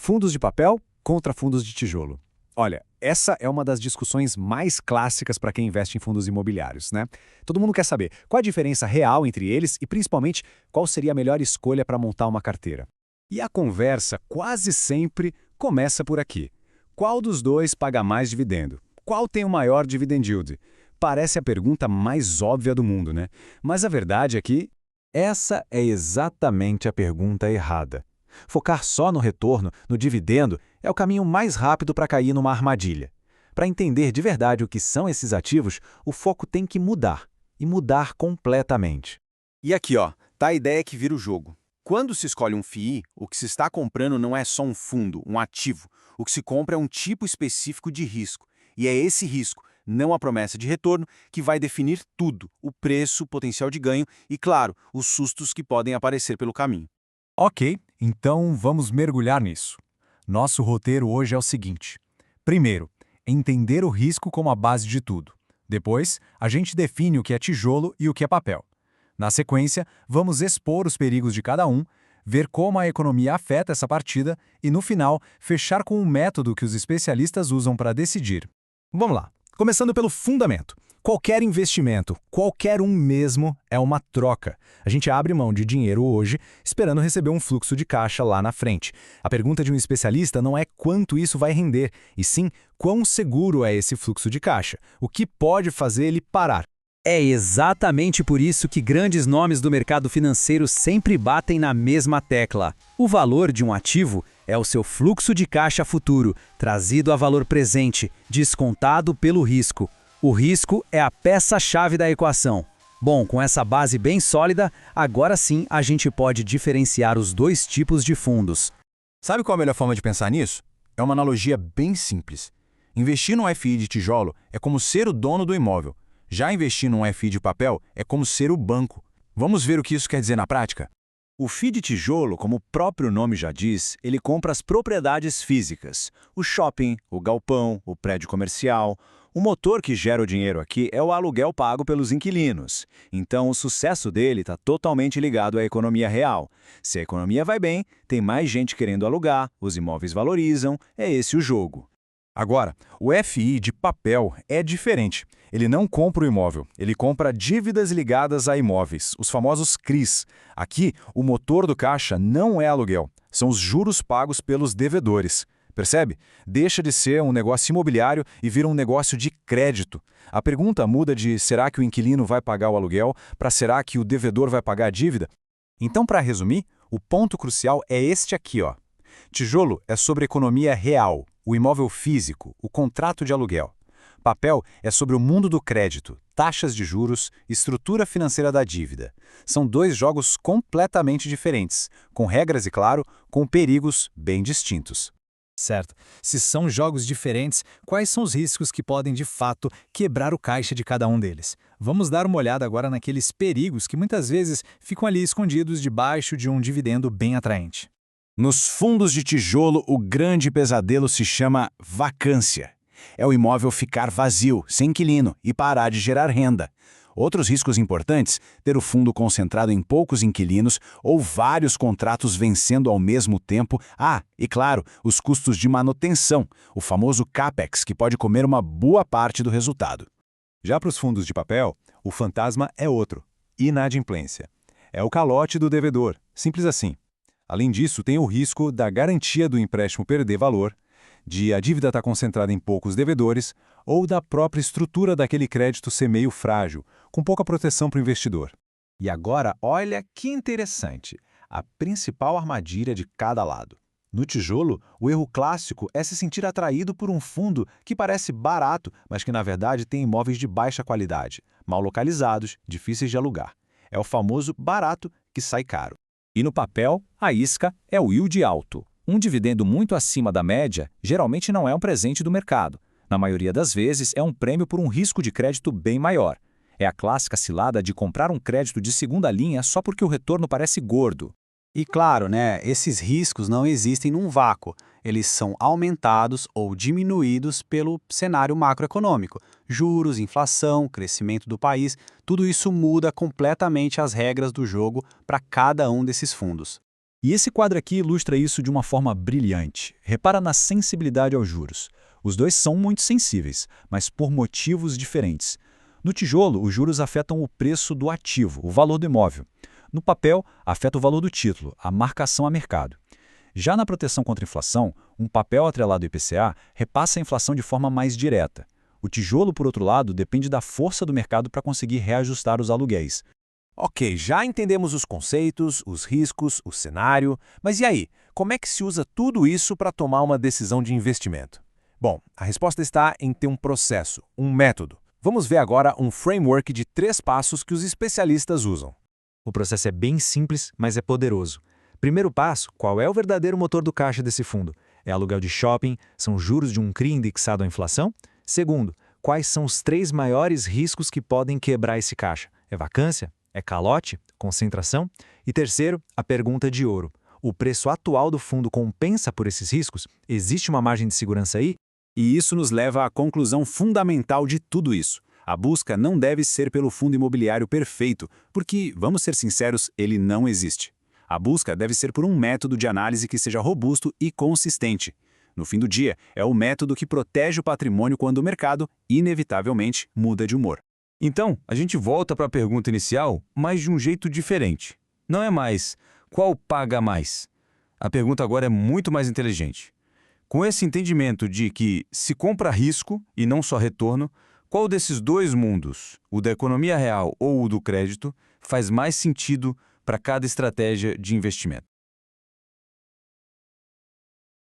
Fundos de papel contra fundos de tijolo. Olha, essa é uma das discussões mais clássicas para quem investe em fundos imobiliários, né? Todo mundo quer saber qual a diferença real entre eles e, principalmente, qual seria a melhor escolha para montar uma carteira. E a conversa quase sempre começa por aqui. Qual dos dois paga mais dividendo? Qual tem o maior dividend yield? Parece a pergunta mais óbvia do mundo, né? Mas a verdade é que essa é exatamente a pergunta errada. Focar só no retorno, no dividendo, é o caminho mais rápido para cair numa armadilha. Para entender de verdade o que são esses ativos, o foco tem que mudar, e mudar completamente. E aqui, ó, tá a ideia que vira o jogo. Quando se escolhe um FII, o que se está comprando não é só um fundo, um ativo. O que se compra é um tipo específico de risco. E é esse risco, não a promessa de retorno, que vai definir tudo: o preço, o potencial de ganho e, claro, os sustos que podem aparecer pelo caminho. Ok, então vamos mergulhar nisso. Nosso roteiro hoje é o seguinte. Primeiro, entender o risco como a base de tudo. Depois, a gente define o que é tijolo e o que é papel. Na sequência, vamos expor os perigos de cada um, ver como a economia afeta essa partida e, no final, fechar com um método que os especialistas usam para decidir. Vamos lá. Começando pelo fundamento. Qualquer investimento, qualquer um mesmo, é uma troca. A gente abre mão de dinheiro hoje, esperando receber um fluxo de caixa lá na frente. A pergunta de um especialista não é quanto isso vai render, e sim quão seguro é esse fluxo de caixa, o que pode fazer ele parar. É exatamente por isso que grandes nomes do mercado financeiro sempre batem na mesma tecla. O valor de um ativo é o seu fluxo de caixa futuro, trazido a valor presente, descontado pelo risco. O risco é a peça-chave da equação. Bom, com essa base bem sólida, agora sim a gente pode diferenciar os dois tipos de fundos. Sabe qual é a melhor forma de pensar nisso? É uma analogia bem simples. Investir num FI de tijolo é como ser o dono do imóvel. Já investir num FI de papel é como ser o banco. Vamos ver o que isso quer dizer na prática? O FII de tijolo, como o próprio nome já diz, ele compra as propriedades físicas. O shopping, o galpão, o prédio comercial. O motor que gera o dinheiro aqui é o aluguel pago pelos inquilinos. Então, o sucesso dele está totalmente ligado à economia real. Se a economia vai bem, tem mais gente querendo alugar, os imóveis valorizam, é esse o jogo. Agora, o FI de papel é diferente. Ele não compra o imóvel, ele compra dívidas ligadas a imóveis, os famosos CRIs. Aqui, o motor do caixa não é aluguel, são os juros pagos pelos devedores. Percebe? Deixa de ser um negócio imobiliário e vira um negócio de crédito. A pergunta muda de será que o inquilino vai pagar o aluguel para será que o devedor vai pagar a dívida? Então, para resumir, o ponto crucial é este aqui, ó. Tijolo é sobre economia real, o imóvel físico, o contrato de aluguel. Papel é sobre o mundo do crédito, taxas de juros, estrutura financeira da dívida. São dois jogos completamente diferentes, com regras e, claro, com perigos bem distintos. Certo. Se são jogos diferentes, quais são os riscos que podem, de fato, quebrar o caixa de cada um deles? Vamos dar uma olhada agora naqueles perigos que muitas vezes ficam ali escondidos debaixo de um dividendo bem atraente. Nos fundos de tijolo, o grande pesadelo se chama vacância. É o imóvel ficar vazio, sem inquilino, e parar de gerar renda. Outros riscos importantes, ter o fundo concentrado em poucos inquilinos ou vários contratos vencendo ao mesmo tempo. E claro, os custos de manutenção, o famoso CAPEX, que pode comer uma boa parte do resultado. Já para os fundos de papel, o fantasma é outro, inadimplência. É o calote do devedor, simples assim. Além disso, tem o risco da garantia do empréstimo perder valor, de a dívida estar concentrada em poucos devedores ou da própria estrutura daquele crédito ser meio frágil, com pouca proteção para o investidor. E agora, olha que interessante, a principal armadilha de cada lado. No tijolo, o erro clássico é se sentir atraído por um fundo que parece barato, mas que na verdade tem imóveis de baixa qualidade, mal localizados, difíceis de alugar. É o famoso barato que sai caro. E no papel, a isca é o yield alto. Um dividendo muito acima da média geralmente não é um presente do mercado. Na maioria das vezes, é um prêmio por um risco de crédito bem maior. É a clássica cilada de comprar um crédito de segunda linha só porque o retorno parece gordo. E claro, esses riscos não existem num vácuo. Eles são aumentados ou diminuídos pelo cenário macroeconômico. Juros, inflação, crescimento do país, tudo isso muda completamente as regras do jogo para cada um desses fundos. E esse quadro aqui ilustra isso de uma forma brilhante. Repara na sensibilidade aos juros. Os dois são muito sensíveis, mas por motivos diferentes. No tijolo, os juros afetam o preço do ativo, o valor do imóvel. No papel, afeta o valor do título, a marcação a mercado. Já na proteção contra a inflação, um papel atrelado ao IPCA repassa a inflação de forma mais direta. O tijolo, por outro lado, depende da força do mercado para conseguir reajustar os aluguéis. Ok, já entendemos os conceitos, os riscos, o cenário, mas e aí? Como é que se usa tudo isso para tomar uma decisão de investimento? Bom, a resposta está em ter um processo, um método. Vamos ver agora um framework de 3 passos que os especialistas usam. O processo é bem simples, mas é poderoso. Primeiro passo, qual é o verdadeiro motor do caixa desse fundo? É aluguel de shopping? São juros de um CRI indexado à inflação? Segundo, quais são os 3 maiores riscos que podem quebrar esse caixa? É vacância? É calote? Concentração? E terceiro, a pergunta de ouro. O preço atual do fundo compensa por esses riscos? Existe uma margem de segurança aí? E isso nos leva à conclusão fundamental de tudo isso. A busca não deve ser pelo fundo imobiliário perfeito, porque, vamos ser sinceros, ele não existe. A busca deve ser por um método de análise que seja robusto e consistente. No fim do dia, é o método que protege o patrimônio quando o mercado, inevitavelmente, muda de humor. Então, a gente volta para a pergunta inicial, mas de um jeito diferente. Não é mais qual paga mais. A pergunta agora é muito mais inteligente. Com esse entendimento de que se compra risco e não só retorno, qual desses 2 mundos, o da economia real ou o do crédito, faz mais sentido para cada estratégia de investimento?